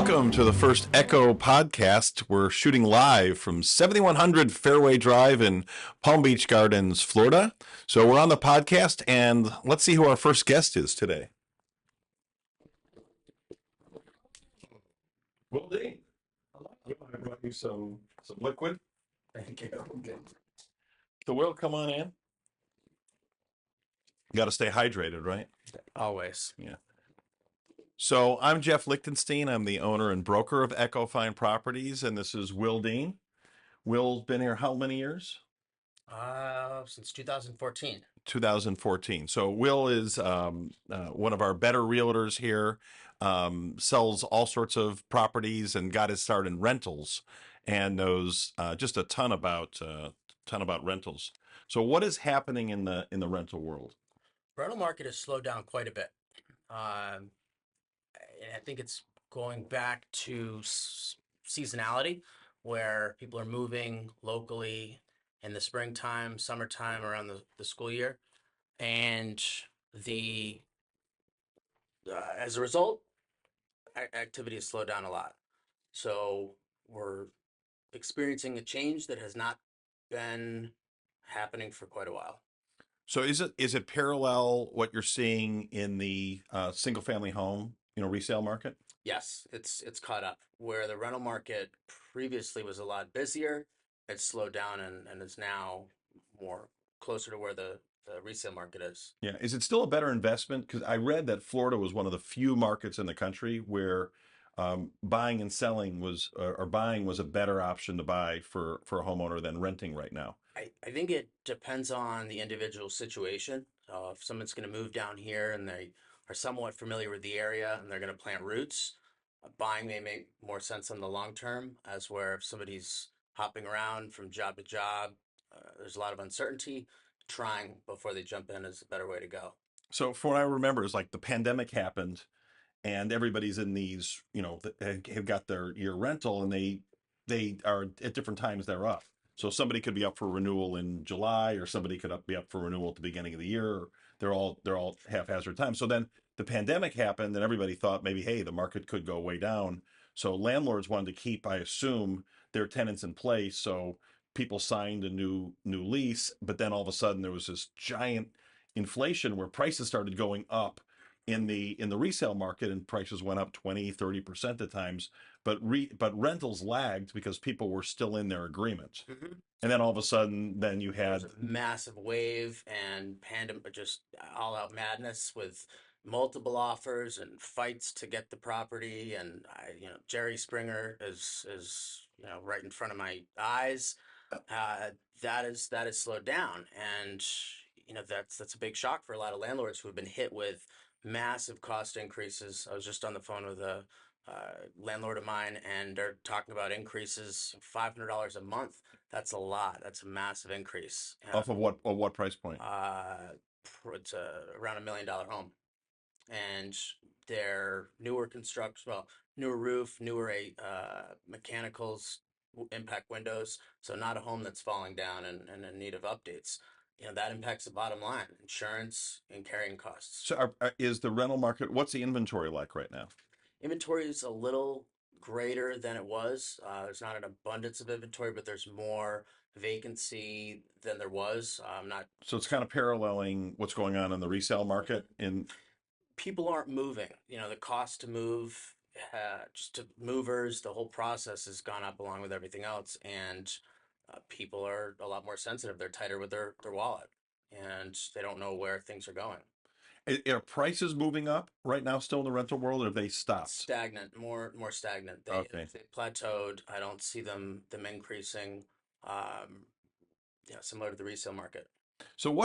Welcome to the first Echo podcast. We're shooting live from 7100 Fairway Drive in Palm Beach Gardens, Florida. So we're on the podcast, and let's see who our first guest is today. Will Dean. I brought you some liquid. Thank you. Okay. So Will, come on in. Got to stay hydrated, right? Always. Yeah. So I'm Jeff Lichtenstein. I'm the owner and broker of Echo Fine Properties, and this is Will Dean. Will's been here how many years? Since 2014. 2014. So Will is one of our better realtors here. Sells all sorts of properties and got his start in rentals, and knows just a ton about rentals. So what is happening in the rental world? Rental market has slowed down quite a bit. And I think it's going back to seasonality, where people are moving locally in the springtime, summertime, around the school year, and the as a result, activity has slowed down a lot. So we're experiencing a change that has not been happening for quite a while. So is it parallel what you're seeing in the single family home resale market? Yes, it's caught up. Where the rental market previously was a lot busier, it's slowed down and is now more closer to where the resale market is. Yeah. Is it still a better investment? Because I read that Florida was one of the few markets in the country where buying and selling or buying was a better option to buy for a homeowner than renting right now. I think it depends on the individual situation. If someone's going to move down here and they are somewhat familiar with the area and they're going to plant roots, buying may make more sense in the long term, as where if somebody's hopping around from job to job, there's a lot of uncertainty. Trying before they jump in is a better way to go. So, for what I remember, is like the pandemic happened, and everybody's in these, have got their year rental, and they are at different times they're up. So somebody could be up for renewal in July, or somebody could be up for renewal at the beginning of the year. They're all haphazard times. So then the pandemic happened, and everybody thought maybe, hey, the market could go way down. So landlords wanted to keep, I assume, their tenants in place. So people signed a new lease, but then all of a sudden there was this giant inflation where prices started going up in the resale market, and prices went up 20-30% at times, but rentals lagged because people were still in their agreements. Mm-hmm. And then all of a sudden then you There was had a massive wave and pandemic, just all out madness with multiple offers and fights to get the property. And Jerry Springer is right in front of my eyes. That is slowed down, and that's a big shock for a lot of landlords who have been hit with massive cost increases. I was just on the phone with a landlord of mine, and they're talking about increases $500 a month. That's a lot. That's a massive increase. off of what price point? It's around $1 million home, and they're newer construction, well, newer roof, newer mechanicals, impact windows. So not a home that's falling down and in need of updates. That impacts the bottom line, insurance and carrying costs. So is the rental market, what's the inventory like right now? Inventory is a little greater than it was. There's not an abundance of inventory, but there's more vacancy than there was. Not So it's kind of paralleling what's going on in the resale market in People aren't moving. The cost to move, just to movers, the whole process has gone up along with everything else, and people are a lot more sensitive. They're tighter with their wallet, and they don't know where things are going. are prices moving up right now still in the rental world, or have they stopped? Stagnant, more stagnant. Okay. They plateaued. I don't see them increasing. Similar to the resale market. So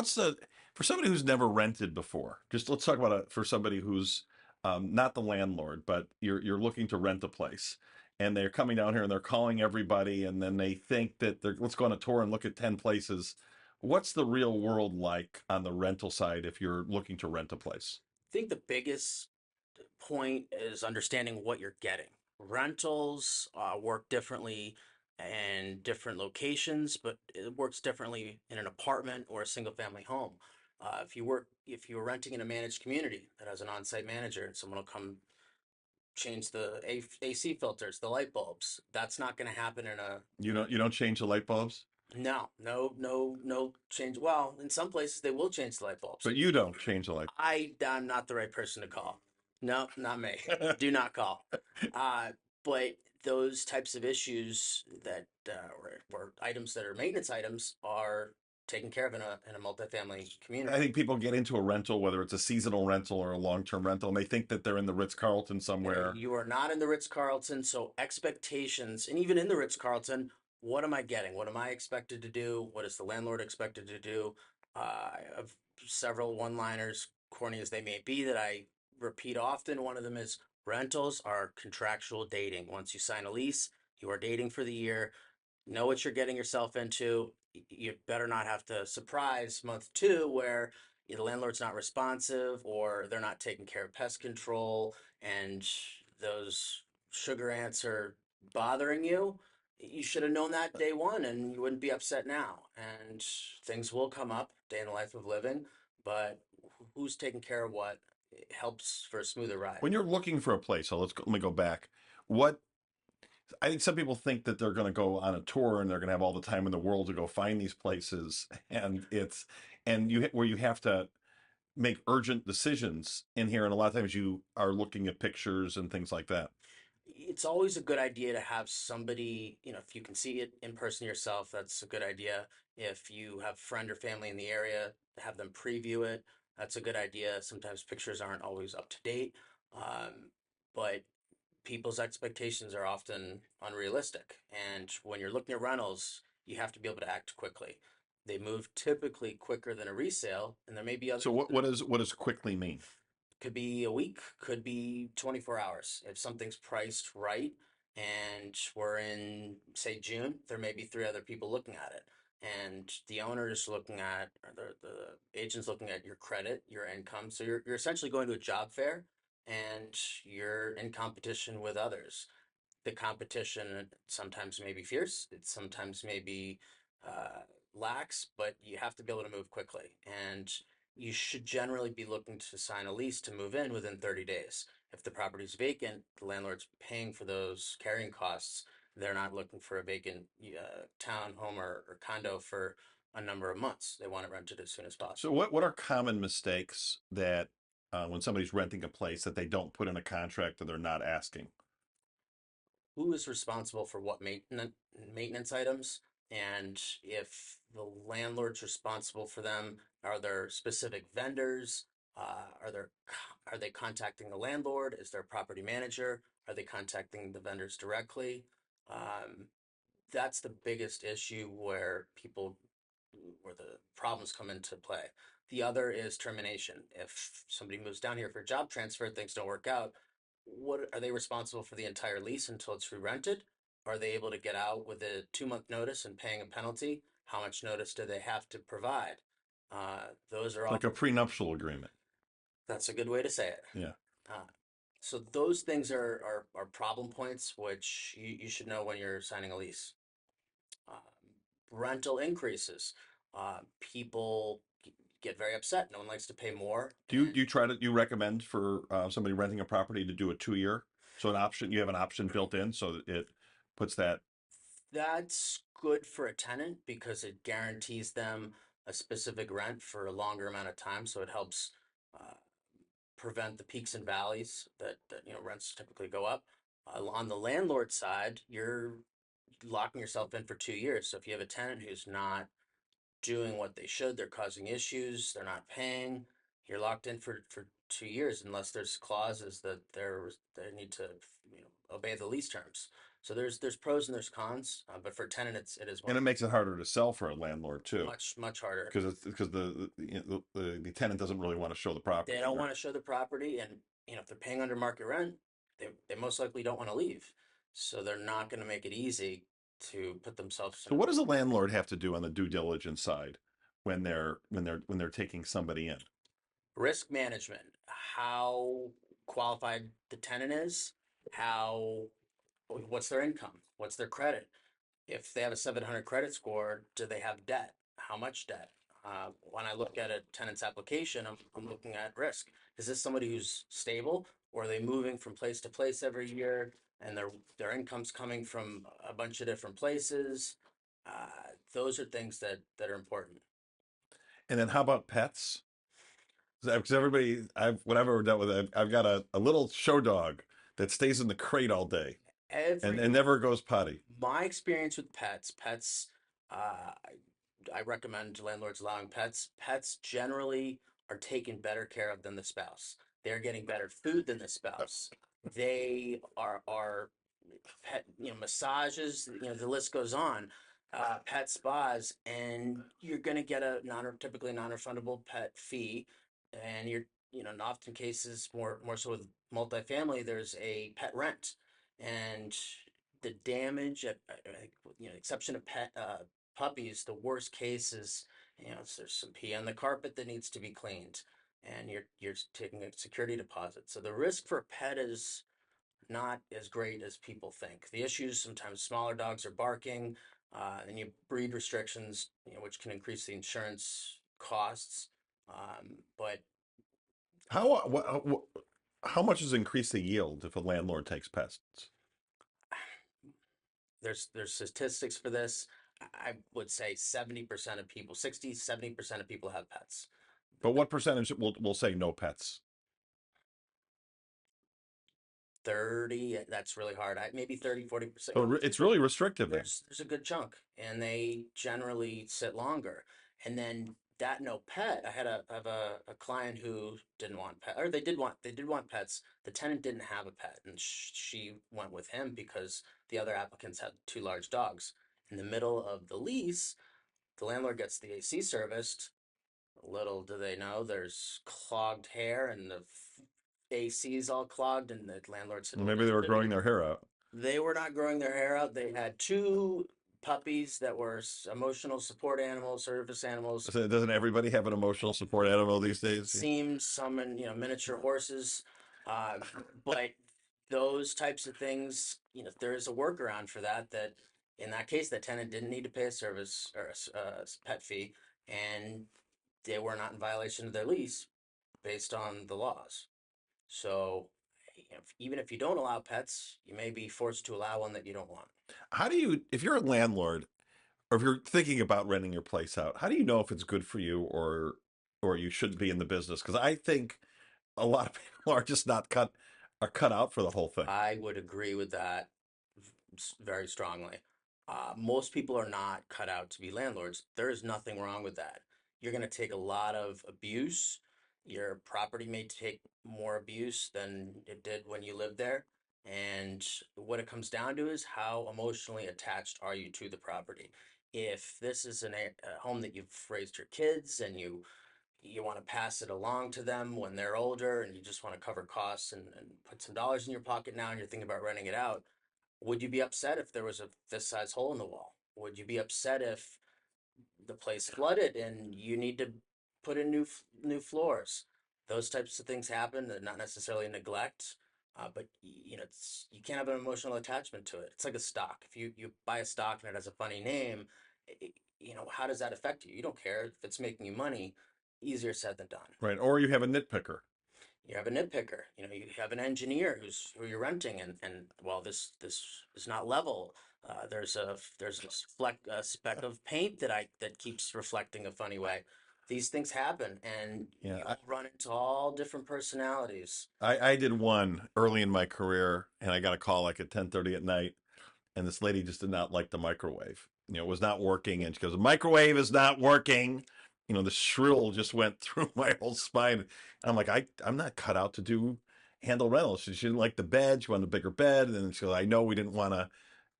for somebody who's never rented before, just let's talk about it for somebody who's not the landlord, but you're looking to rent a place, and they're coming down here and they're calling everybody, and then they think that let's go on a tour and look at 10 places. What's the real world like on the rental side if you're looking to rent a place? I think the biggest point is understanding what you're getting. Rentals work differently in different locations, but it works differently in an apartment or a single family home. If you're renting in a managed community that has an on-site manager and someone will come change the AC filters, the light bulbs. That's not going to happen in a You don't change the light bulbs, no change. Well, in some places they will change the light bulbs. but you don't change the light. I'm not the right person to call. No, not me. Do not call. Uh, but those types of issues that or items that are maintenance items are taken care of in a multifamily I community. think people get into a rental, whether it's a seasonal rental or a long-term rental, and they think that they're in the Ritz-Carlton somewhere. You are not in the Ritz Carlton, so expectations, and even in the Ritz Carlton, what am I getting? What am I expected to do? What is the landlord expected to do? I have several one liners, corny as they may be, that I repeat often. One of them is rentals are contractual dating. Once you sign a lease, you are dating for the year. Know what you're getting yourself into. You better not have to surprise month two where the landlord's not responsive or they're not taking care of pest control and those sugar ants are bothering you. You should have known that day one and you wouldn't be upset now. And things will come up, day in the life of living, but who's taking care of what helps for a smoother ride. When you're looking for a place, so let me go back. What I think some people think that they're going to go on a tour and they're going to have all the time in the world to go find these places, and where you have to make urgent decisions in here, and a lot of times you are looking at pictures and things like that. It's always a good idea to have somebody, if you can see it in person yourself, that's a good idea. If you have friend or family in the area, have them preview it. That's a good idea. Sometimes pictures aren't always up to date, but people's expectations are often unrealistic. And when you're looking at rentals, you have to be able to act quickly. They move typically quicker than a resale, and there may be So others what does quickly mean? could be a week, could be 24 hours. If something's priced right and we're in, say, June, there may be three other people looking at it. And the owner is looking at, or the agent's looking at your credit, your income. So you're essentially going to a job fair and you're in competition with others. The competition sometimes may be fierce, it sometimes may be uh, lax, but you have to be able to move quickly. And you should generally be looking to sign a lease to move in within 30 days. If the property's vacant, the landlord's paying for those carrying costs. They're not looking for a vacant town, home, or condo for a number of months. They want it rented as soon as So possible. what are common mistakes that when somebody's renting a place that they don't put in a contract that they're not asking? Who is responsible for what maintenance items, and if the landlord's responsible for them, are there specific vendors? Are they contacting the landlord? Is there a property manager? Are they contacting the vendors directly? Um, that's the biggest issue where the problems come into play. The other is termination. If somebody moves down here for a job transfer, things don't work out, what are they responsible for the entire lease until it's re-rented? Are they able to get out with a 2 month notice and paying a penalty? How much notice do they have to provide? Those are It's all, like a prenuptial agreement. that's a good way to say it. Yeah. Uh, so those things are problem points which you should know when you're signing a lease. Um, Rental increases. People get very upset. No one likes to pay more, and Do you recommend for somebody renting a property to do a 2 year? So you have an option built in so that it puts that. that's good for a tenant because it guarantees them a specific rent for a longer amount of time. So it helps uh, prevent the peaks and valleys that rents typically go up. On the landlord side, you're locking yourself in for 2 years. So if you have a tenant who's not doing what they should, they're causing issues, they're not paying, you're locked in for 2 years unless there's clauses that they need to obey the lease terms. So there's pros and there's cons, but for a tenant it is one And of it makes it harder to sell for a landlord too, much harder. because the tenant doesn't really want to show the They property. don't Right. want to show the property, and if they're paying under market rent, they most likely don't want to leave. So they're not going to make it easy to put themselves in So a what does a landlord have to do on the due diligence side when they're taking somebody in? risk management, how qualified the tenant is, how what's their income, what's their credit. If they have a 700 credit score, do they have debt? How much debt? When I look at a tenant's application, I'm looking at risk. Is this somebody who's stable, or are they moving from place to place every year, and their income's coming from a bunch of different places? Those are things that are important. And then how about pets? Because everybody, what I've ever dealt with, I've got a little show dog that stays in the crate all day and Every never goes potty. My experience with pets, I recommend landlords allowing pets. Pets generally are taken better care of than the spouse. They're getting better food than the spouse. They are pet, massages, the list goes on. Pet spas, and you're going to get a typically non-refundable pet fee, and you're, in often cases, more so with multifamily, there's a pet rent, and the damage exception of pet puppies, the worst case is, there's some pee on the carpet that needs to be cleaned, and you're taking a security deposit. So the risk for a pet is not as great as people think. The issues, sometimes smaller dogs are barking, and you breed restrictions, which can increase the insurance costs. But How much does increase the yield if a landlord takes pests? there's statistics for this. I would say 70% of people, 60-70% of people have pets. But what percentage will say no pets? 30, that's really hard. Maybe 30-40%. So it's really restrictive then. There's a good chunk, and they generally sit longer. And then that no pet, I have a client who didn't want pet, or they did want pets. The tenant didn't have a pet, and she went with him because the other applicants had two large dogs. In the middle of the lease, the landlord gets the AC serviced. Little do they know, there's clogged hair, and the AC is all clogged, and the landlord said, "Well, Maybe this they were should be." growing their hair out. They were not growing their hair out. They had two puppies that were emotional support animals, service animals. So doesn't everybody have an emotional support animal these It days? seems some in, miniature horses, uh, but those types of things, there is a workaround for that. That in that case, the tenant didn't need to pay a service or a pet fee, and they were not in violation of their lease based on the laws. So, even if you don't allow pets, you may be forced to allow one that you don't want. How do you, if you're a landlord or if you're thinking about renting your place out, how do you know if it's good for you or you shouldn't be in the business? Because I think a lot of people are just not cut out for the whole thing. I would agree with that very strongly. Most people are not cut out to be landlords. There is nothing wrong with that. You're going to take a lot of abuse. Your property may take more abuse than it did when you lived there. And what it comes down to is how emotionally attached are you to the property? If this is a home that you've raised your kids, and you want to pass it along to them when they're older, and you just want to cover costs and put some dollars in your pocket now, and you're thinking about renting it out, would you be upset if there was a this size hole in the wall? Would you be upset if the place flooded and you need to put in new floors? Those types of things happen. They're not necessarily neglect, but you can't have an emotional attachment to it. It's like a stock. If you buy a stock and it has a funny name, how does that affect you? You don't care if it's making you money. Easier said than done. Right. Or you have a nitpicker. You have a nitpicker. You have an engineer who you're renting, and well, this is not level. There's a speck of paint that keeps reflecting a funny way. These things happen, and Yeah. you'll run into all different personalities. I did one early in my career and I got a call like at 10:30 at night and this lady just did not like the microwave. It was not working. And she goes, the microwave is not working. The shrill just went through my whole spine. And I'm like, I'm not cut out to handle rentals. She didn't like the bed. She wanted a bigger bed. And she goes, I know we didn't want to,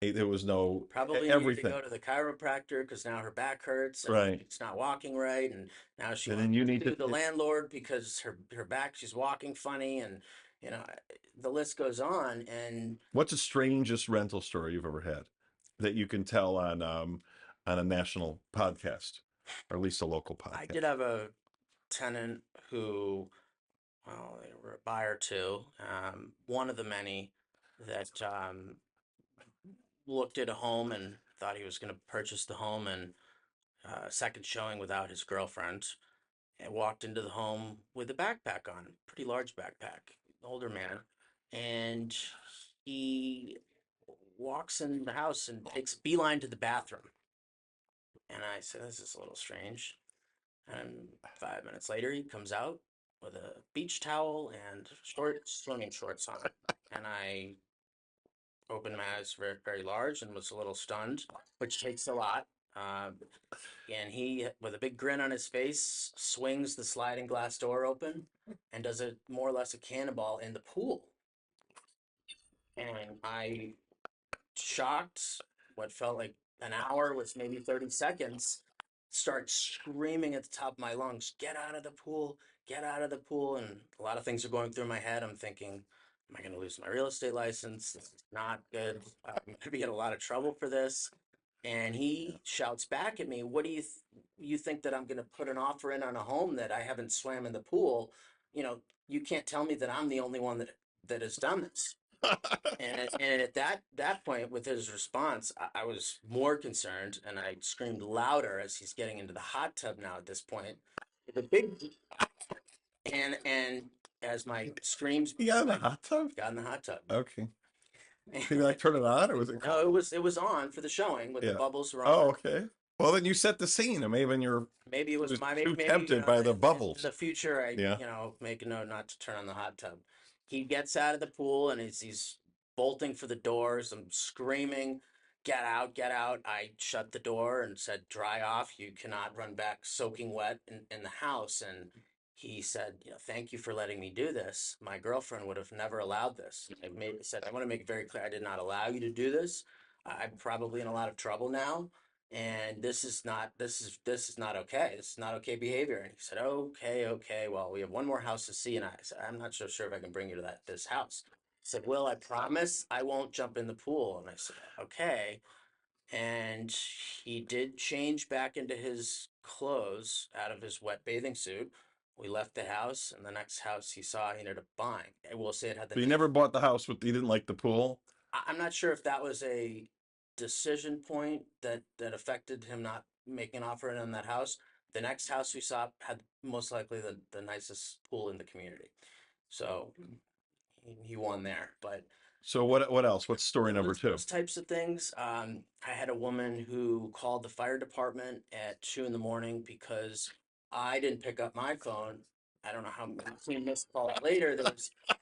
there was no Probably needed to everything. go to the chiropractor because now her back hurts and Right. it's not walking right, and now she And wants then you to need sue the to, landlord because her back, she's walking funny, and you know the list goes on. And what's the strangest rental story you've ever had that you can tell on a national podcast or at least a local I podcast? did have a tenant who, well, they were a buyer too. One of the many that looked at a home and thought he was going to purchase the home, and second showing without his girlfriend, and walked into the home with a backpack on, pretty large backpack. older man, and he walks in the house and takes a beeline to the bathroom. And I said, "This is a little strange." And 5 minutes later, he comes out with a beach towel and short swimming shorts on. And I opened my eyes very, very large and was a little stunned, which takes a lot. Uh, and he, with a big grin on his face, swings the sliding glass door open and does a more or less a cannonball in the pool. And I, shocked, what felt like an hour was maybe 30 seconds, start screaming at the top of my lungs, "Get out of the pool, get out of the pool." And a lot of things are going through my head. I'm thinking, am I going to lose my real estate license? This is not good. I'm going to be in a lot of trouble for this. And he shouts back at me, "What do you think that I'm going to put an offer in on a home that I haven't swam in the pool? You can't tell me that I'm the only one that has done this." And at that point, with his response, I was more concerned, and I screamed louder as he's getting into the hot tub now. At this point, the big and as my screams You got in the hot tub? got in the hot tub. Okay. Did you like turn it on or was it No, cold? it was on for the showing with the Yeah. bubbles were Oh, on. okay. Well, then you set the scene. It may have been your Maybe it was was my too maybe tempted by the in bubbles. the future I Yeah. make a note not to turn on the hot tub. He gets out of the pool and he's bolting for the doors. I'm screaming, "Get out, get out." I shut the door and said, "Dry off. You cannot run back soaking wet in the house." And he said, "Thank you for letting me do this. My girlfriend would have never allowed this." Said, "I want to make it very clear, I did not allow you to do this. I'm probably in a lot of trouble now, and this is not okay. This is not okay behavior." And he said, "Okay, okay, well, we have one more house to see." And I said, "I'm not so sure if I can bring you to this house." He said, "Will, I promise I won't jump in the pool." And I said, "Okay." And he did change back into his clothes out of his wet bathing suit. We left the house, and the next house he saw, he ended up buying. I will say it had the But you nice. never bought the house with you didn't like the pool. I'm not sure if that was a decision point that affected him not making an offer in on that house. The next house we saw had most likely the nicest pool in the community, so he won there. But So what else? What's story number two? those types of things. I had a woman who called the fire department at 2 in the morning because I didn't pick up my phone. I don't know how many missed calls later.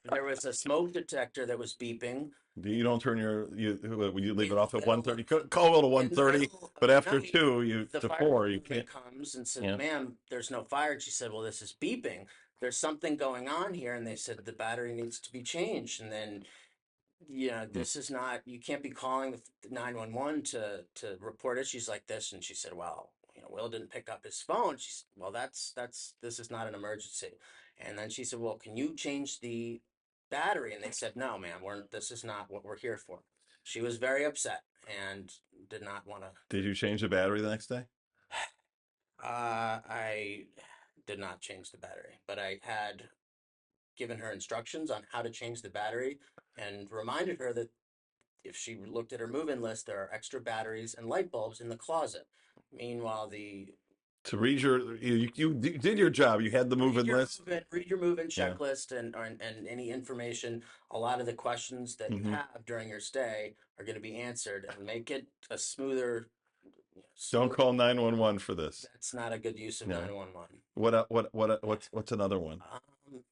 There was a smoke detector that was beeping You don't turn you leave in it off at the middle 1:30. of Call it a in the 1:30, middle of but the after night. two you The to fire four you department can't. comes and says, Yeah. "Ma'am, there's no fire." And she said, "Well, this is beeping. There's something going on here." And they said the battery needs to be changed. And then, Hmm. this is not, you can't be calling the 911 to report issues like this. And she said, "Well, Will didn't pick up his phone." She said, "Well, this is not an emergency." And then she said, "Well, can you change the battery?" And they said, "No, ma'am, this is not what we're here for." She was very upset and did not want to. Did you change the battery the next day? I did not change the battery, but I had given her instructions on how to change the battery and reminded her that if she looked at her move-in list, there are extra batteries and light bulbs in the closet. Meanwhile, To read you did your job. You had the move-in list. read your move-in Yeah. checklist and any information. A lot of the questions that you Hmm. have during your stay are going to be answered, and make it a smoother, Don't smooth. call 911 for this. That's not a good use of No. 911. What's another one? Um,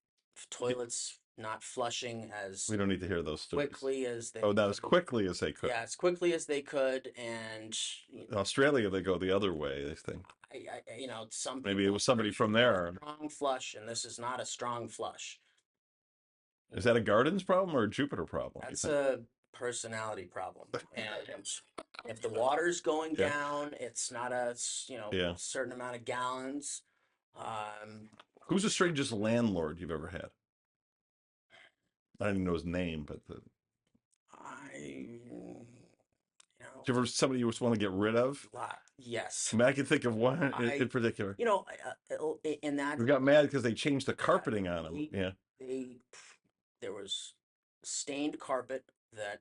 Toilets not flushing as We don't need to hear those stories. quickly as they Oh, not as could. quickly as they could. Yeah, as quickly as they could, and In Australia, they go the other way. They think some maybe it people was somebody from appreciate a there. strong flush, and this is not a strong flush. Is that a Gardens problem or a Jupiter problem? You That's think? a personality problem, and if the water's going Yeah. down, it's not a Yeah. certain amount of gallons. Um, Who's the strangest landlord you've ever had? I don't even know his name, but know, you ever somebody you just want to get rid of? yes. I mean, I can think of one in I, particular. in that We got mad because they changed the carpeting on him. they, Yeah. they, there was stained carpet that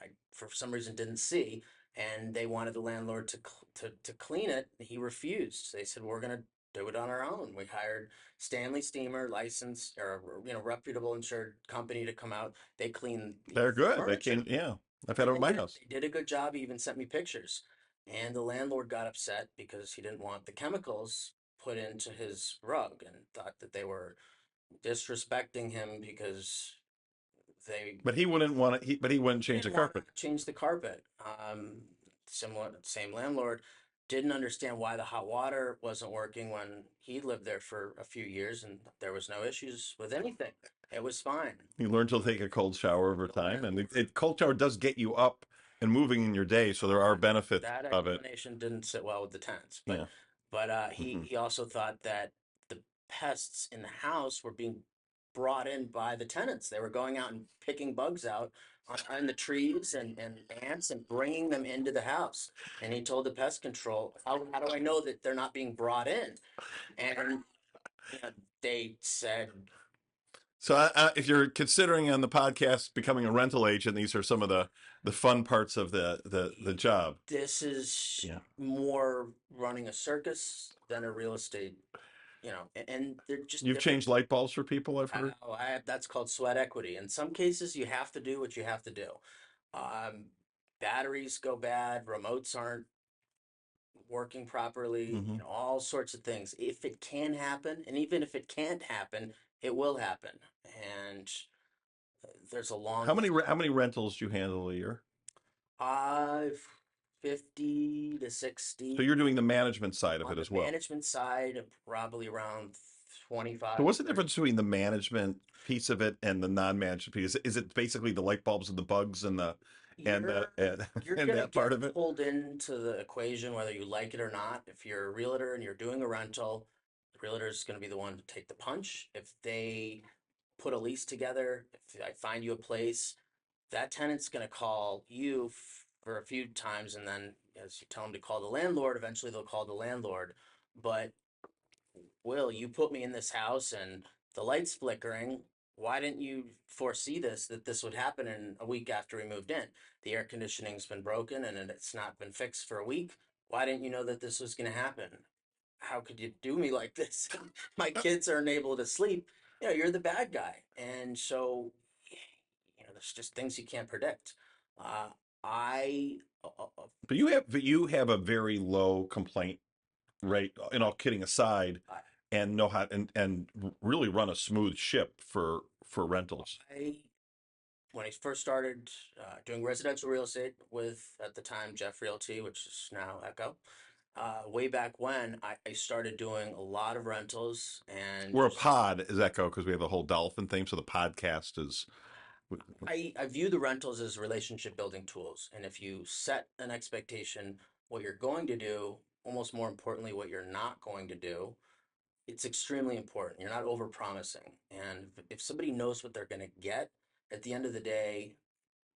I, for some reason, didn't see, and they wanted the landlord to clean it. He refused. They said, "We're gonna do it on our own. We hired Stanley Steamer, licensed or reputable insured company to come out. They cleaned the They're good. They furniture. can, yeah. I've had them at my house. They did a good job. He even sent me pictures. And the landlord got upset because he didn't want the chemicals put into his rug and thought that they were disrespecting him because they But he wouldn't want it. But he wouldn't change the didn't want to carpet. change the carpet. Similar, same landlord didn't understand why the hot water wasn't working when he lived there for a few years and there was no issues with anything. It was fine. You learn to take a cold shower over The time, and landlord, cold shower does get you up and moving in your day, so there are benefits that of it. explanation didn't sit well with the tenants, Yeah. but Hmm. he also thought that the pests in the house were being brought in by the tenants. They were going out and picking bugs out on the trees and ants and bringing them into the house. And he told the pest control, how do I know that they're not being brought in? And you know, they said, So, if you're considering on the podcast becoming a rental agent, these are some of the fun parts of the job. this is Yeah. more running a circus than a real estate, and they're just You've different. changed light bulbs for people, I've heard. That's called sweat equity. In some cases, you have to do what you have to do. Um, Batteries go bad, remotes aren't working properly, Hmm. all sorts of things. If it can happen, and even if it can't happen, it will happen. And there's a long How many rentals do you handle a year? uh 50 to So 60 you're doing the management side of on it the as well. management side, probably around So 25 what's the 30. difference between the management piece of it and the non-management piece? Is it basically the light bulbs and the bugs and you're you're and gonna that part get of it? pulled into the equation whether you like it or not. If you're a realtor and you're doing a rental, the realtor is going to be the one to take the punch. If they put a lease together, if I find you a place, that tenant's going to call you for a few times, and then as you tell them to call the landlord, eventually they'll call the landlord. But Will, you put me in this house and the light's flickering. Why didn't you foresee this, that this would happen in a week after we moved in? The air conditioning's been broken and it's not been fixed for a week. Why didn't you know that this was going to happen? How could you do me like this? My kids aren't able to sleep. You're the bad guy. And so, there's just things you can't predict. Uh, I, But you have a very low complaint rate, and all kidding aside, and know how and really run a smooth ship for rentals. I when I first started doing residential real estate with, at the time, Jeff Realty, which is now Echo, way back when, I started doing a lot of rentals and We're a just, pod as Echo because we have the whole dolphin thing. So the podcast is I view the rentals as relationship building tools. And if you set an expectation, what you're going to do, almost more importantly, what you're not going to do, it's extremely important. You're not over promising. And if somebody knows what they're going to get, at the end of the day,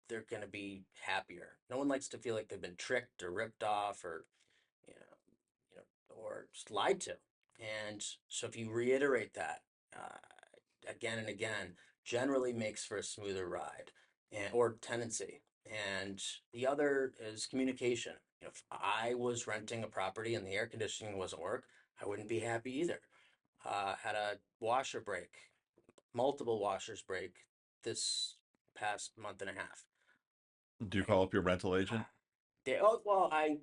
they're going to be happier. No one likes to feel like they've been tricked or ripped off or you know, or just lied to. And so if you reiterate that again and again, generally makes for a smoother ride or tenancy. And the other is communication. If I was renting a property and the air conditioning wasn't work, I wouldn't be happy either. Had a washer break, multiple washers break this past month and a half. do you call up your rental agent? Well, I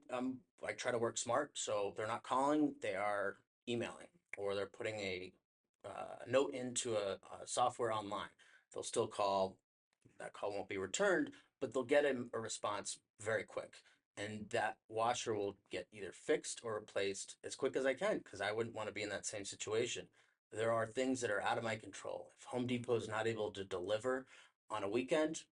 try to work smart, so they're not calling, they are emailing, or they're putting a note into a software online. They'll still call, that call won't be returned, but they'll get a response very quick. And that washer will get either fixed or replaced as quick as I can, because I wouldn't want to be in that same situation. There are things that are out of my control. If Home Depot is not able to deliver on a weekend,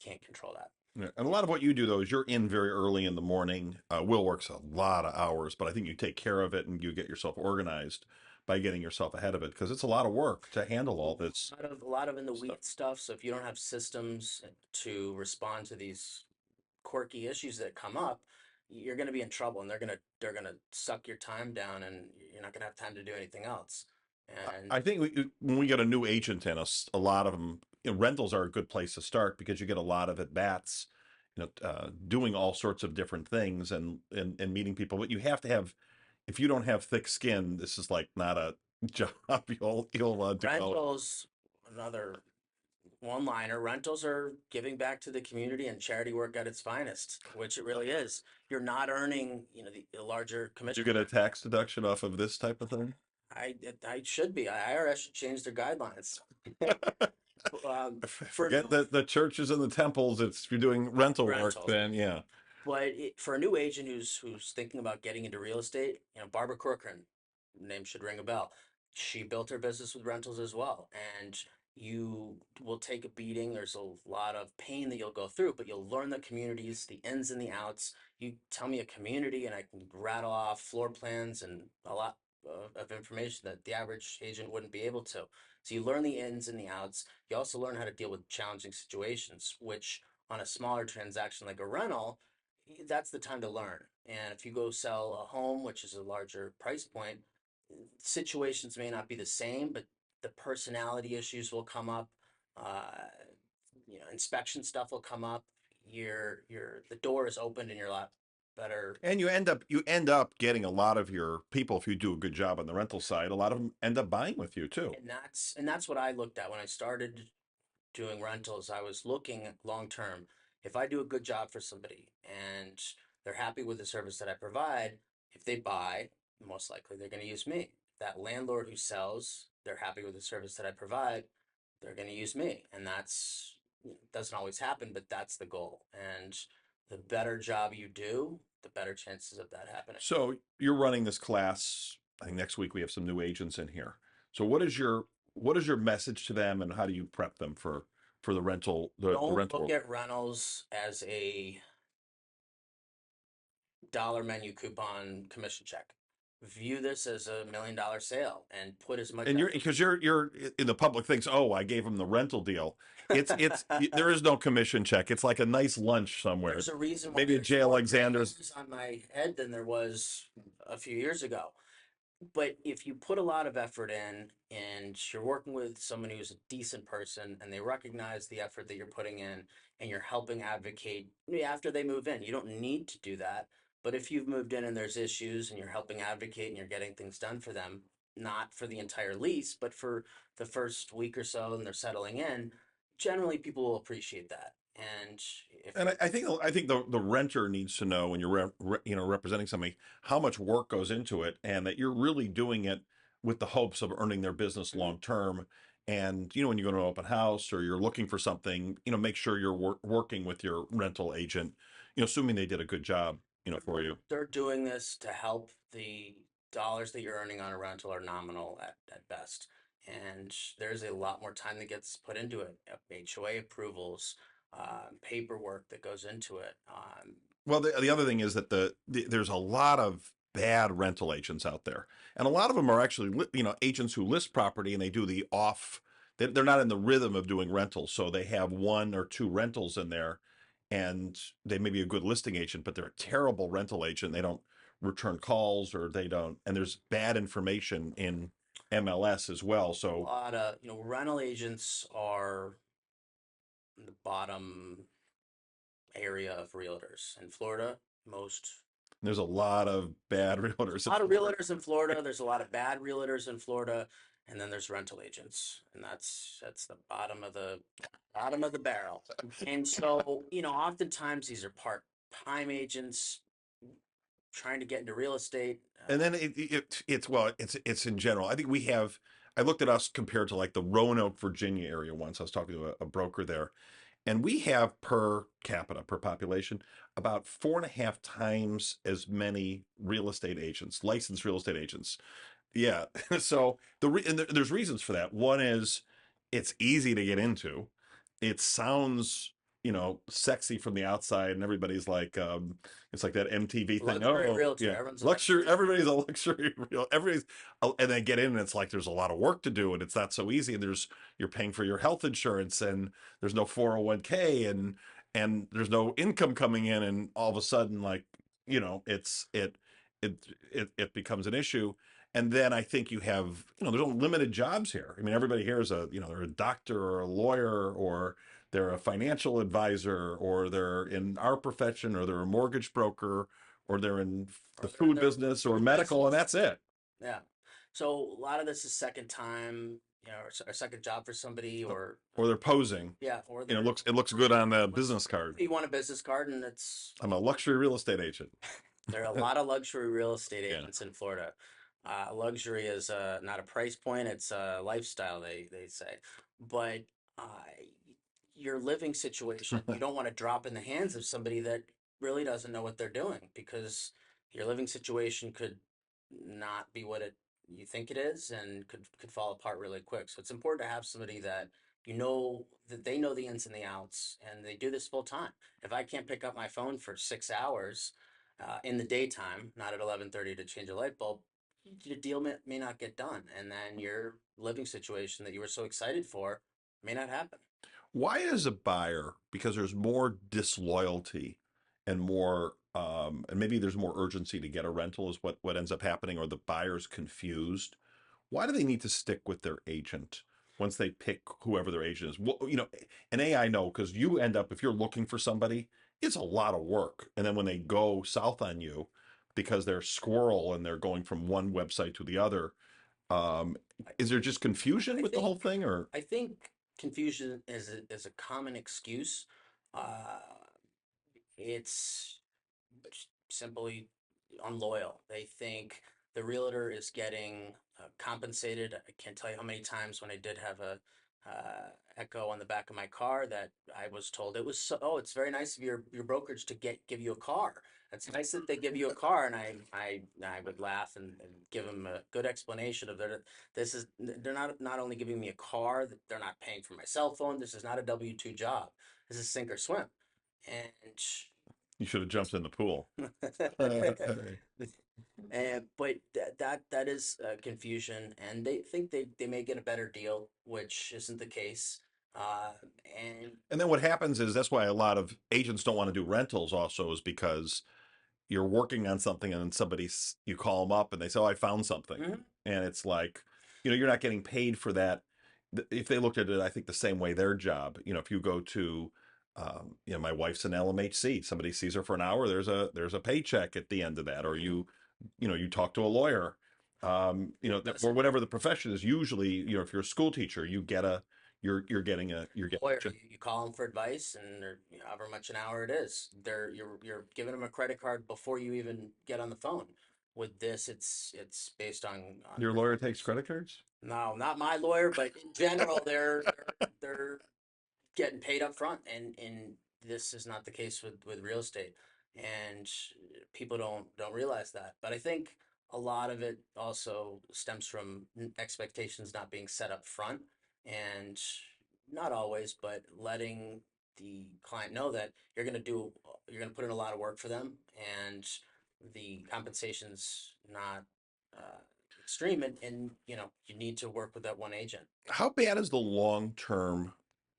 can't control that. Yeah. And a lot of what you do though is you're in very early in the morning. Will works a lot of hours, but I think you take care of it and you get yourself organized by getting yourself ahead of it because it's a lot of work to handle all this A lot of in the stuff. weed stuff. So if you don't have systems to respond to these quirky issues that come up, you're going to be in trouble, and they're gonna suck your time down, and you're not going to have time to do anything else. And I think when we get a new agent in us, a lot of them, rentals are a good place to start because you get a lot of at bats, doing all sorts of different things and meeting people. But you have to have if you don't have thick skin, this is like not a job you'll do well. Rentals, another one liner, rentals are giving back to the community and charity work at its finest, which it really is. You're not earning, the larger You commission get a check. tax deduction off of this type of thing. I should be. IRS should change their guidelines. For Forget new that the churches and the temples. It's if you're doing rental work, rentals, then yeah. but for a new agent who's thinking about getting into real estate, Barbara Corcoran, name should ring a bell. She built her business with rentals as well, and you will take a beating. There's a lot of pain that you'll go through, but you'll learn the communities, the ins and the outs. You tell me a community, and I can rattle off floor plans and a lot of information that the average agent wouldn't be able to. So you learn the ins and the outs. You also learn how to deal with challenging situations, which on a smaller transaction like a rental, that's the time to learn. And if you go sell a home, which is a larger price point, situations may not be the same, but the personality issues will come up. Uh, inspection stuff will come up. The door is opened and you're a lot better. And you end up getting a lot of your people if you do a good job on the rental side. A lot of them end up buying with you too. And that's what I looked at when I started doing rentals. I was looking at long term. If I do a good job for somebody and they're happy with the service that I provide, if they buy, most likely they're going to use me. That landlord who sells, they're happy with the service that I provide, they're going to use me. And that's doesn't always happen, but that's the goal. And the better job you do, the better chances of that happening. So you're running this class. I think next week we have some new agents in here. So what is your message to them, and how do you prep them for the rental the Don't rental look world? at rentals as a dollar menu coupon commission check. View this as $1 million sale and put as much And you're effort. because you're in the public thinks, oh, I gave him the rental deal. It's there is no commission check. It's like a nice lunch somewhere. There's a reason why Maybe a there's J. more gray Alexander's. hairs on my head than there was a few years ago. But if you put a lot of effort in and you're working with someone who's a decent person and they recognize the effort that you're putting in and you're helping advocate after they move in, you don't need to do that. But if you've moved in and there's issues and you're helping advocate and you're getting things done for them, not for the entire lease, but for the first week or so and they're settling in, generally people will appreciate that. And if And you're I think the renter needs to know when you're representing somebody how much work goes into it, and that you're really doing it with the hopes of earning their business Mhm. long term. And when you go to an open house or you're looking for something, make sure you're working with your rental agent, assuming they did a good job, for you. they're doing this to help. The dollars that you're earning on a rental are nominal at best. And there's a lot more time that gets put into it. HOA approvals, paperwork that goes into it. Well, the other thing is that there's a lot of bad rental agents out there, and a lot of them are actually agents who list property and they do the off. They're not in the rhythm of doing rentals, so they have one or two rentals in there, and they may be a good listing agent, but they're a terrible rental agent. They don't return calls, or they don't, and there's bad information in MLS as well. A So lot of, rental agents are the bottom area of realtors in Florida. Most there's a lot of bad realtors A in lot of Florida. realtors in Florida. There's a lot of bad realtors in Florida, and then there's rental agents, and that's the bottom of the barrel. And so, oftentimes these are part-time agents trying to get into real estate. And then it's in general. I think we have. I looked at us compared to like the Roanoke, Virginia area once. I was talking to a broker there, and we have per capita, per population, about 4.5 times as many real estate agents, licensed real estate agents. Yeah. So there's reasons for that. One is it's easy to get into. It sounds, sexy from the outside, and everybody's like, it's like that MTV thing. Luxury Oh, realtor. yeah, Everyone's a luxury. luxury. Everybody's a luxury real. Everybody's, and they get in, and it's like there's a lot of work to do, and it's not so easy. And you're paying for your health insurance, and there's no 401k, and there's no income coming in, and all of a sudden, like, it it becomes an issue. And then I think you have, there's unlimited jobs here. I mean, everybody here is they're a doctor or a lawyer, or they're a financial advisor, or they're in our profession, or they're a mortgage broker, or they're in the or they're in food the business or food medical, and business. that's it. Yeah. So a lot of this is second time, or second job for somebody, or Or they're posing. yeah, or You know, they're it looks good on the looks. business card. You want a business card, and it's I'm a luxury real estate agent. there are a lot of luxury real estate Yeah. agents in Florida. Luxury is not a price point; it's a lifestyle. They say, but uh, your living situation, you don't want to drop in the hands of somebody that really doesn't know what they're doing, because your living situation could not be what it you think it is, and could fall apart really quick. So it's important to have somebody that that they know the ins and the outs, and they do this full time. If I can't pick up my phone for 6 hours in the daytime, not at 11:30 to change a light bulb, your deal may not get done, and then your living situation that you were so excited for may not happen. Why is a buyer, because there's more disloyalty and more and maybe there's more urgency to get a rental is what ends up happening, or the buyer's confused. Why do they need to stick with their agent once they pick whoever their agent is? Well, you know, an AI, no, because you end up, if you're looking for somebody, it's a lot of work. And then when they go south on you because they're squirrel and they're going from one website to the other, um, I, is there just confusion I with the think whole thing, or I think confusion is a common excuse. Uh, it's simply unloyal. They think the realtor is getting compensated. I can't tell you how many times when I did have a echo on the back of my car that I was told it was oh, it's very nice of your brokerage to give you a car. It's nice that they give you a car, and I would laugh and give them a good explanation of that. This is they're not only giving me a car, that they're not paying for my cell phone. This is not a W-2 job. This is sink or swim, and you should have jumped in the pool? and but that is confusion, and they think they may get a better deal, which isn't the case. Uh, and And then what happens is that's why a lot of agents don't want to do rentals also, is because you're working on something and then you call them up and they say, "Oh, I found something." mhm, And it's like, you know, you're not getting paid for that. If they looked at it, I think the same way their job, you know, if you go to, you know, my wife's an LMHC, somebody sees her for an hour, there's a paycheck at the end of that. Or mhm. you know, you talk to a lawyer, you know, That's or whatever the profession is. Usually, you know, if you're a school teacher, you're lawyer. getting. You call them for advice, and they're, however much an hour it is, you're giving them a credit card before you even get on the phone. With this, it's based on Your lawyer takes referrals. credit cards? No, not my lawyer, but in general, they're getting paid up front, and this is not the case with real estate, and people don't realize that. But I think a lot of it also stems from expectations not being set up front, and not always, but letting the client know that you're going to put in a lot of work for them, and the compensation's not uh, extreme, and you need to work with that one agent. How bad is the long-term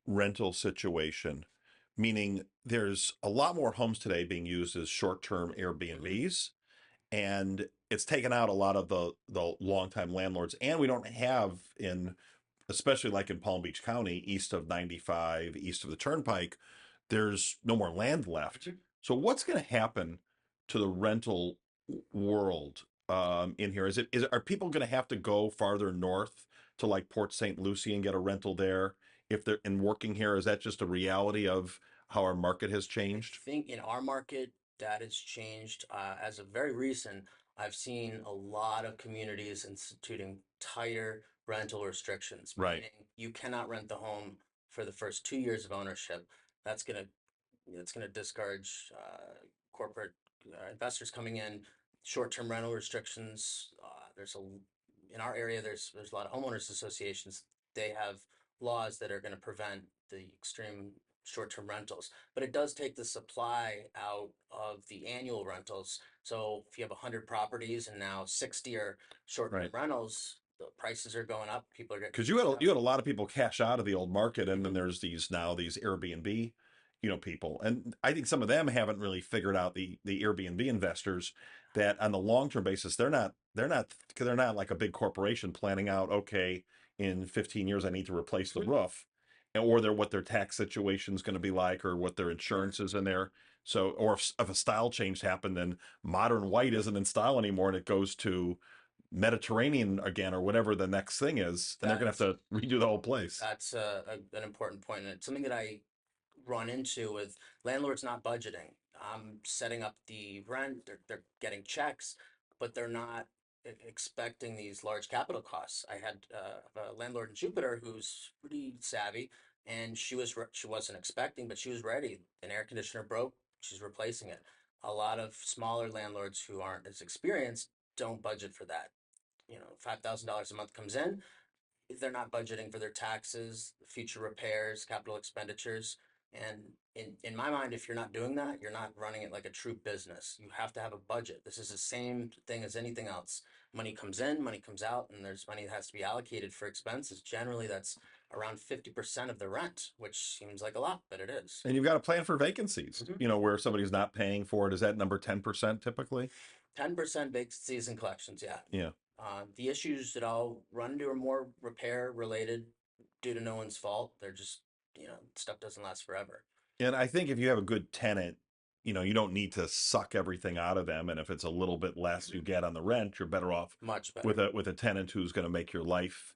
rental situation? Meaning there's a lot more homes today being used as short-term Mhm. Airbnbs, and it's taken out a lot of the long-time landlords. And we don't have in, especially like in Palm Beach County, east of 95, east of the Turnpike, there's no more land left. Mhm. So what's going to happen to the rental world in here? Are people going to have to go farther north to like Port St. Lucie and get a rental there if they're in working here? Is that just a reality of how our market has I changed? think in our market that has changed. As of very recent, I've seen a lot of communities instituting tighter rental restrictions, Right, meaning you cannot rent the home for the first 2 years of ownership. That's gonna it's going to discourage corporate investors coming in. Short-term rental restrictions. In our area. There's a lot of homeowners associations. They have laws that are going to prevent the extreme short-term rentals, but it does take the supply out of the annual rentals. So if you have 100 properties and now 60 are short-term right. rentals, the prices are going up. People are getting Because kicked out. you had a lot of people cash out of the old market, and then Mhm. there's these Airbnb, you know, people, and I think some of them haven't really figured out the Airbnb investors that on the long term basis they're not like a big corporation planning out, okay, in 15 years I need to replace the Mhm. roof, or what their tax situation is going to be like, or what their Yeah. insurance is in there. So, or if a style change happened, then modern white isn't in style anymore, and it goes to Mediterranean again, or whatever the next thing is, and they're gonna have That's to redo the whole place. that's an important point, and it's something that I run into with landlords not budgeting. I'm setting up the rent, they're getting checks, but they're not expecting these large capital costs. I had a landlord in Jupiter who's pretty savvy, and she wasn't expecting, but she was ready. An air conditioner broke, she's replacing it. A lot of smaller landlords who aren't as experienced don't budget for that. $5,000 a month comes in, they're not budgeting for their taxes, future repairs, capital expenditures. And in my mind, if you're not doing that, you're not running it like a true business. You have to have a budget. This is the same thing as anything else. Money comes in, money comes out, and there's money that has to be allocated for expenses. Generally, that's around 50% of the rent, which seems like a lot, but it is. And you've got to plan for vacancies, Mhm. where somebody's not paying for it. Is that number 10% typically? 10% vacancies and collections, yeah. Yeah. The issues that I'll run into are more repair related due to no one's fault. They're just, stuff doesn't last forever. And I think if you have a good tenant, you don't need to suck everything out of them. And if it's a little bit less you Mhm. get on the rent, you're better off Much with better. a tenant who's going to make your life,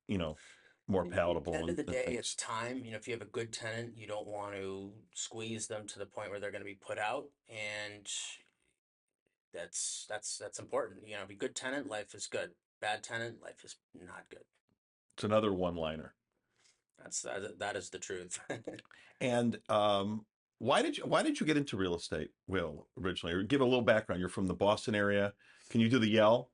more At the palatable end of the and day, things. it's time. If you have a good tenant, you don't want to squeeze them to the point where they're going to be put out, and that's important. Be good tenant, life is good. Bad tenant, life is not good. It's another one liner. That is the truth. And why did you get into real estate, Will, originally? Or give a little background. You're from the Boston area. Can you do the yell?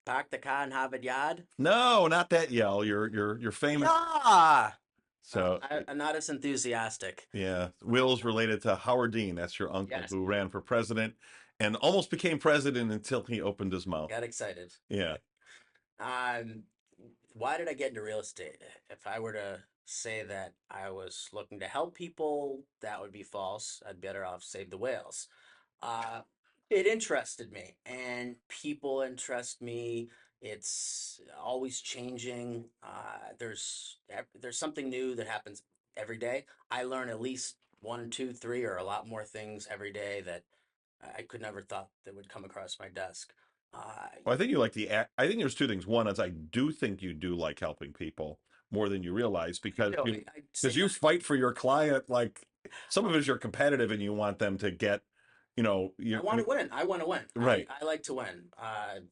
Park the car in Harvard Yard. No, not that yell. You're famous. Yeah. So I'm not as enthusiastic. yeah, Will's related to Howard Dean. That's your uncle Yes, who ran for president and almost became president until he opened his mouth. got excited. Yeah. Um, why did I get into real estate? If I were to say that I was looking to help people, that would be false. I'd better off save the whales. Uh, it interested me, and people interest me. It's always changing. There's something new that happens every day. I learn at least one, two, three, or a lot more things every day that I could never thought that would come across my desk. Uh, Well, I think you like the act. I think there's two things. One is I do think you do like helping people more than you realize because I say you fight for your client. Like some of it is you're competitive and you want them to get, I you. I want mean, to win. I want to win. right. I like to win.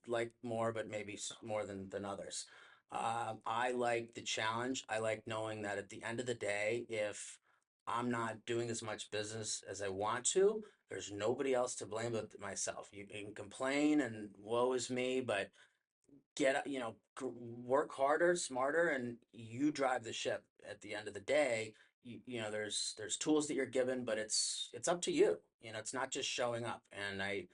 Like more, but maybe more than others. I like the challenge. I like knowing that at the end of the day, if I'm not doing as much business as I want to, there's nobody else to blame but myself. You can complain and woe is me, but work harder, smarter, and you drive the ship at the end of the day. There's tools that you're given, but it's up to you. It's not just showing up. And I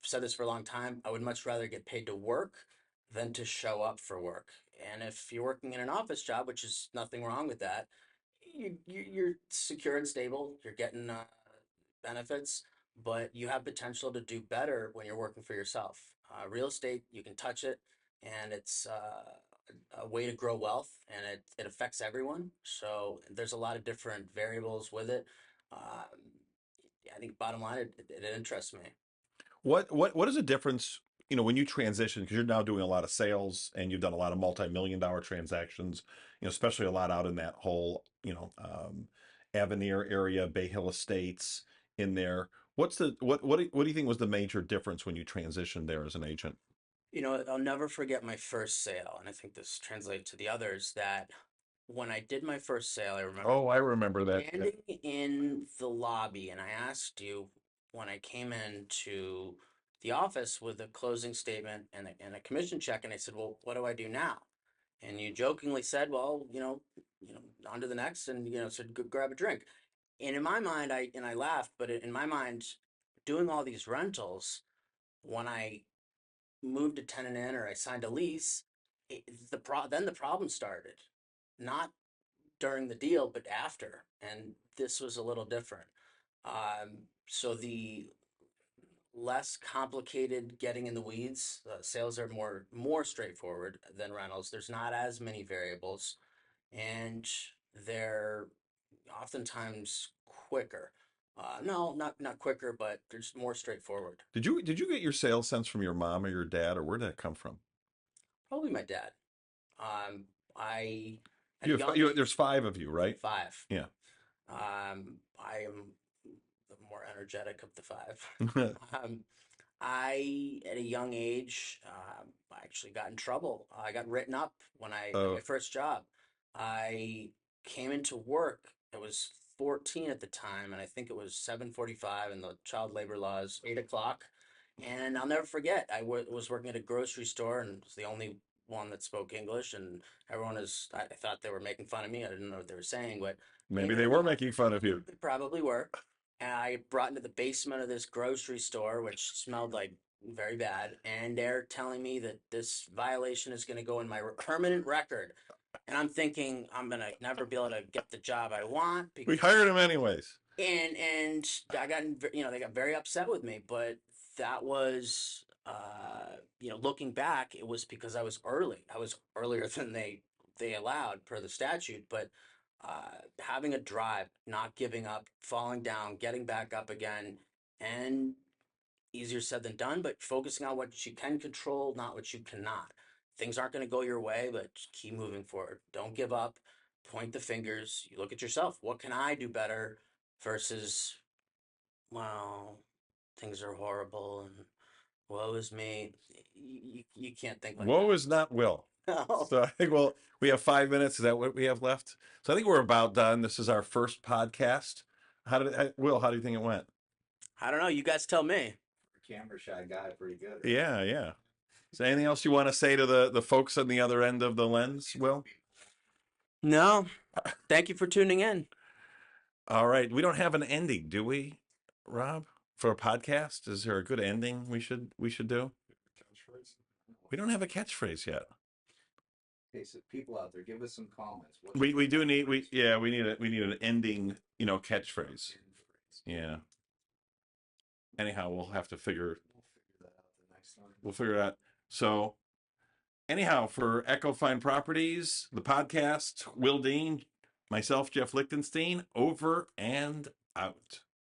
said this for a long time. I would much rather get paid to work than to show up for work. And if you're working in an office job, which is nothing wrong with that, you're secure and stable. You're getting benefits, but you have potential to do better when you're working for yourself. Real estate, you can touch it, and it's a way to grow wealth, and it affects everyone. So there's a lot of different variables with it. Yeah, I think bottom line, it interests me. What is the difference, when you transition, because you're now doing a lot of sales and you've done a lot of multi-million-dollar transactions, especially a lot out in that whole, Avenir area, Bay Hill Estates in there. What do you think was the major difference when you transitioned there as an agent? I'll never forget my first sale, and I think this translates to the others that when I did my first sale, I remember Oh, I remember that. standing in the lobby, and I asked you when I came into the office with a closing statement and a commission check, and I said, "Well, what do I do now?" And you jokingly said, "Well, on to the next," and said, "Go grab a drink." And in my mind, I laughed, but in my mind, doing all these rentals, when I moved a tenant in or I signed a lease, then the problem started, not during the deal, but after. And this was a little different. So the less complicated getting in the weeds, sales are more straightforward than rentals. There's not as many variables, and they're oftentimes quicker. No, not quicker, but there's more straightforward. Did you get your sales sense from your mom or your dad, or where did that come from? Probably my dad. Um, I at a You have young there's age, 5 of you, right? five. Yeah. I am the more energetic of the five. Um, I, at a young age, I actually got in trouble. I got written up when I at my Oh, first job. I came into work. I was 14 at the time, and I think it was 7:45, and the child labor laws 8 o'clock. And I'll never forget. Was working at a grocery store and was the only one that spoke English, and everyone is. I thought they were making fun of me. I didn't know what they were saying, but came maybe in they and were making fun of you. they probably were. And I brought into the basement of this grocery store, which smelled like very bad. And they're telling me that this violation is going to go in my permanent record. And I'm thinking I'm going to never be able to get the job I want We because hired him anyways. and I got they got very upset with me, but that was looking back, it was because I was early. I was earlier than they allowed per the statute, but having a drive, not giving up, falling down, getting back up again, and easier said than done, but focusing on what you can control, not what you cannot. Things aren't going to go your way, but just keep moving forward. Don't give up. Point the fingers. You look at yourself. What can I do better versus, well, things are horrible and woe is me. You can't think like Woe that. is not will. No. So I think we have 5 minutes. Is that what we have left? So I think we're about done. This is our first podcast. Will? How do you think it went? I don't know. You guys tell me. Camera shy guy, pretty good, right? Yeah, yeah. Is there anything else you want to say to the folks on the other end of the lens, Will? No. Thank you for tuning in. All right. We don't have an ending, do we, Rob? For a podcast? Is there a good ending we should do? We don't have a catchphrase yet. Okay, so people out there, give us some comments. What's We do need we need an ending, catchphrase. Yeah. Anyhow, we'll have to figure We'll figure that out the next time. we'll figure it out. So anyhow, for Echo Fine Properties, the podcast, Will Dean, myself, Jeff Lichtenstein, over and out.